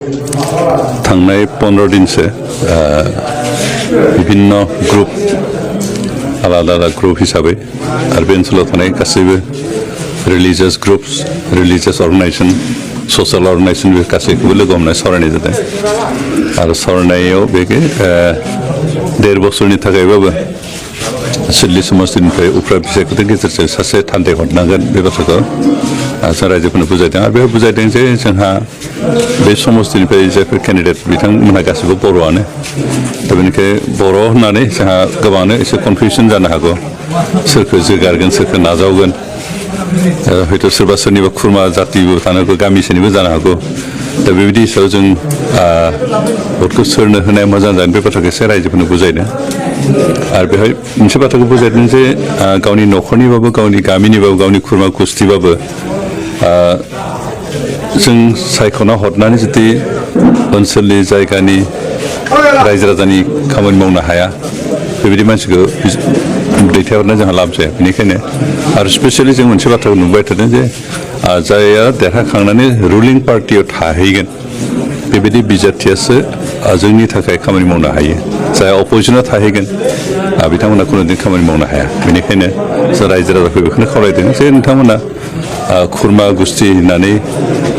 थांनाय 15 दिन से विभिन्न ग्रुप आलादा आलादा ग्रुप हिसाबै आरो बे ओनसोलाव थानाय गासैबो religious groups religious organisation social organisation बे गासैखौबो लोगो हमनाय सावरायनाय जादों आरो सावरायनायाव बे 1.5 बोसोरनि थाखायबाबो सिडली समष्टिनिफ्राय उफ्रा बिसायख'थिनि गेजेरजों सासे थान्दै हरनांगोन बे बाथ्राखौ जों रायजोफोरनो बुजायदों आरो बेयाव बुजायदों जे जोंहा बे समष्टिनिफ्राय जायफोर केन्डिडेट बिथांमोनहा गासैबो बर'आनो दा बेनिखाय बर' होननानै जोंहा गोबाङानो एसे कनफिउसन जानो हागौ सोरखौ जोगारगोन सोरखौ नाजावगोन हयथ' सोरबा सोरनिबा खुरमा जातिबो थानो हागौ गामिसेनिबो जानो हागौ दा बेबायदि हिसाबै जों भटखौ सोरनो होनाया मोजां जागोन बे बाथ्राखौ एसे रायजोफोरनो बुजायदों आरो बेहाय मोनसे बाथ्राखौ बुजायदों जे गावनि न'खरनिबाबो गावनि गामिनिबाबो गावनि खुरमा गुस्थिबाबो जों सायख'ना हरनानै जुदि ओनसोलनि जायगानि रायजो राजानि खामानि मावनो हाया बेबायदि मानसिखौ दैथायहरनाय जोंहा लाब जाया बेनिखायनो आरो स्पेसियेलि जों मोनसे बाथ्राखौ नुबाय थादों जे जायहा देरहाखांनानै रुलिं पार्टियाव थाहैगोन बेबायदि बिजाथियासो जोंनि थाखाय खामानि मावनो हायो जाय अपोजिसनाव थाहैगोन बिथांमोना खुनुदिन खामानि मावनो हाया बेनिखायनो जों रायजो राजाफोर बेखौनो खावलायदों जे नोंथांमोना खुरमा गुस्थि होननानै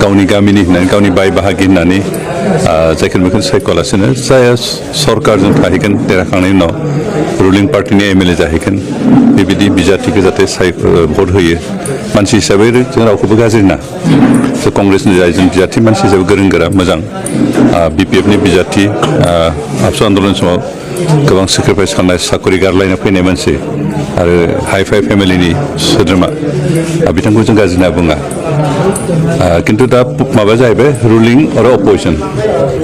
गावनि गामिनि होननानै गावनि बाय बाहागि होननानै जायखौ बेखौनो सायख'वालासिनो जायहा सरकारजों थाहैगोन देरहाखांनायनि उनाव रुलिं पार्टिनि एमएलए जाहैगोन बेबायदि बिजाथिखौ जाहाथे भट होयो मानसि हिसाबै जों रावखौबो गाज्रि होना कंग्रेसनि जाय जों बिजाथि मानसि हिसाबै गोरों गोरा मोजां बिपिएफनि बिजाथि आबसु आन्दलन समाव गोबां सेक्रिफाइस खालामनाय साकरि गारलायना फैनाय मानसि आरो हाइ फाइ फेमिलिनि सोद्रोमा बिथांखौ जों गाज्रि होनना बुङा खिन्थु दा माबा जाहैबाय रुलिं आरो अपोजिसन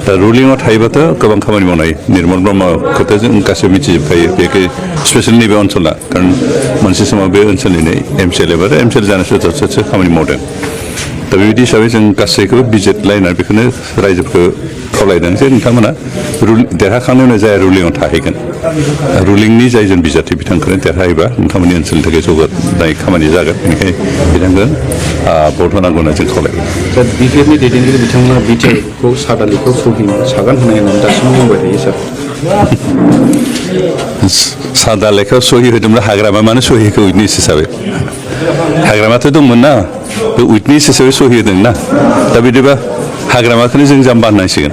दा रुलिंआव थायोबाथ' गोबां खामानि मावनो हायो निर्मल ब्रह्मखौथ' जों गासैबो मिथिजोबखायो बेखौ स्पेसियेलि नैबे ओनसोला खारन मोनसे समाव बे ओनसोलनिनो एमसिएलए आरो एमसिएलए जानाय सोरसो खामानि मावदों दा बेबायदि हिसाबै जों गासैखौबो बिजिरलायनानै बेखौनो रायजोफोरखौ खावलायदों जे नोंथांमोना देरहाखांनायनि उनाव जाय रुलिंआव थाहैगोन रुलिंनि जाय जों बिजाथि बिथांखौनो देरहायोबा नोंथांमोननि ओनसोलनि थाखाय जौगानाय खामानि जागोन बेनिखायनो बिथांखौ भट होनांगौ होनना जों खावलायदों दा बिपिएफनि दैदेनगिरि बिथांमोना बिटिआरखौ सादा लेखायाव सागान होनाय होननानै दासिमबो बुंबाय थायो सार सादा लेखायाव सहि होदोंब्ला हाग्रामा मानो सहिखौ उइटनेस हिसाबै हाग्रामाथ' दंमोन ना बे उइटनेस हिसाबै सहि होदों ना दा बिदिबा हाग्रामाखौनो जों जाम्बा होननांसिगोन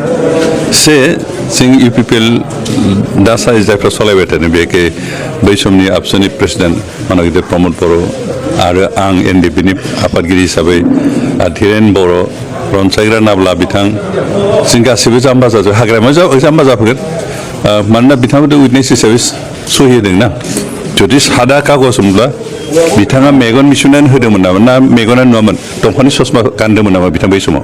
जों इउपिपिएल दा जायफ्रा सालायबाय थादों बेखे बै समनि आबसुनि प्रेसिडेन्ट मानगिदिर प्रमद बर' आरो आं एनडिपिनि आफादगिरि हिसाबै धीरेन बर' रनसायग्रा नाब्ला बिथां जों गासैबो जाम्बा जाजोब हाग्रामायाव जाम्बा जाफैगोन मानोना बिथांमोनथ' उइटनेस हिसाबै सहि होदोंना जुदि सादा कागज मोनब्ला बिथाङा मेगन मिसुनानै होदोंमोन नामा ना मेगनानो नुवामोन दंफांनि ससमा गानदोंमोन नामा बिथां बै समाव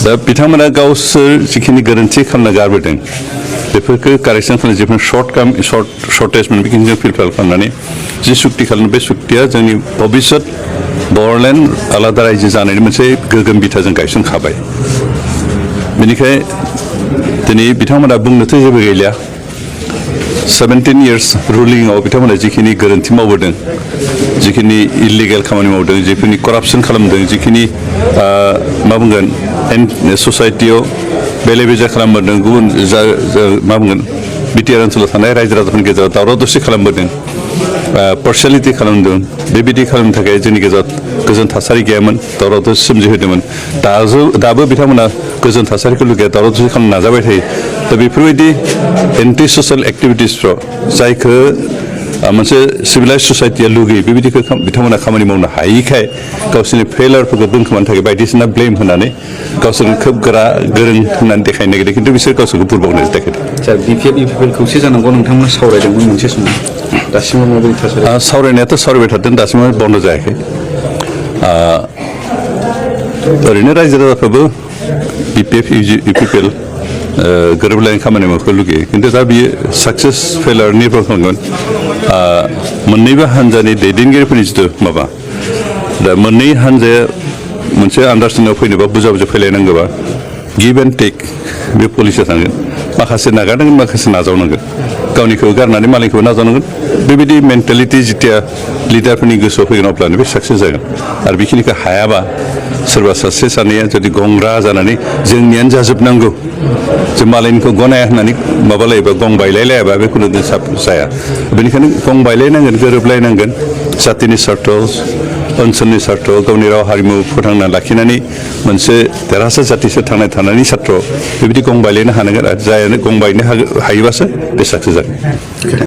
दा बिथांमोना गावसोर जिखिनि गोरोन्थि खालामना गारबोदों बेफोरखौ कारेक्सन खालामनो जिखुनु सर्टेजमोन बेखिनि जों फिलफिल खालामनानै जि सुक्ति खालामो बे सुक्तिया जोंनि भबिष्यत बर'लेण्ड आलादा रायजो जानायनि मोनसे गोगोम बिथा जों गायसनखाबाय बेनिखाय दिनै बिथांमोना बुंनोथ' जेबो गैलिया 17 years रुलिंआव बिथांमोना जिखिनि गोरोन्थि मावबोदों जिखिनि इलिगेल खामानि मावदों जिखिनि करापसन खालामदों जिखिनि मा बुंगोन ससाइटियाव बेले बेजे खालामबोदों गुबुन मा बुंगोन बिटिआर ओनसोलाव थानाय रायजो राजाफोरनि गेजेराव दावराव दावसि खालामबोदों पार्सियेलिटि खालामदों बेबायदि खालामनो थाखाय जोंनि गेजेराव गोजोन थासारि गैयामोन दावराव दावसि सोमजिहोदोंमोन दाबो बिथांमोना गोजोन थासारिखौ लुगैया दावराव दावसि खालामनो नाजाबाय थायो दा बेफोरबायदि एन्टि ससियेल एक्टिभिटिसफ्राव जायखौ मोनसे सिभिलाइज ससाइटिया लुगैयो बेबायदिखौ बिथांमोना खामानि मावनो हायिखाय गावसोरनि फेलारफोरखौ दोनखोमानो थाखाय बायदिसिना ब्लेम होनानै गावसोरनो खोब गोरों होननानै देखायनो नागिरदों खिन्थु बिसोर गावसोरखौ बुरबाव होननानै देखायदों बिपिएल खौसे जानांगौ नोंथांमोना सावरायदोंमोन मोनसे समाव दासिमबो माबायदि थासारि सावरायनायाथ' सावरायबाय थादों दासिमबो बन्द जायाखै ओरैनो रायजो राजाफ्राबो बिपिएफ इउपिपिएल गोरोबलायनाय खामानि मावखौ लुगैयो खिन्थु दा बियो साक्सेस फेलार निर्भर खालामगोन मोननैबो हान्जानि दैदेनगिरिफोरनि जिथु माबा दा मोननै हान्जाया मोनसे आन्डारस्टेन्डिंआव फैनोबा बुजा बुजा फैलायनांगौबा गिभ एन्ड टेक बे पलिसिया थांगोन माखासे नागारनांगोन माखासे नाजावनांगोन गावनिखौ गारनानै मालायखौ नाजावनांगोन बेबायदि मेन्टेलिटि जिथिया लिडारफोरनि गोसोआव फैगोन अब्लानो बे साक्सेस जागोन आरो बेखिनिखौ हायाबा सोरबा सासे सानैया जुदि गंग्रा जानानै जोंनियानो जाजोबनांगौ जों मालायनिखौ गनाया होननानै माबालायोबा गं बायलायलायाबा बे खुनु जाया बेनिखायनो गं बायलायनांगोन गोरोबलायनांगोन जातिनि सार्थ ओनसोलनि सार्थ गावनि राव हारिमु फोथांना लाखिनानै मोनसे देरहासार जाथिसो थांना थानायनि सार्थ बेबायदि गं बायलायनो हानांगोन आरो जायानो गं बायनो हायोबासो बे साक्सेस जागोन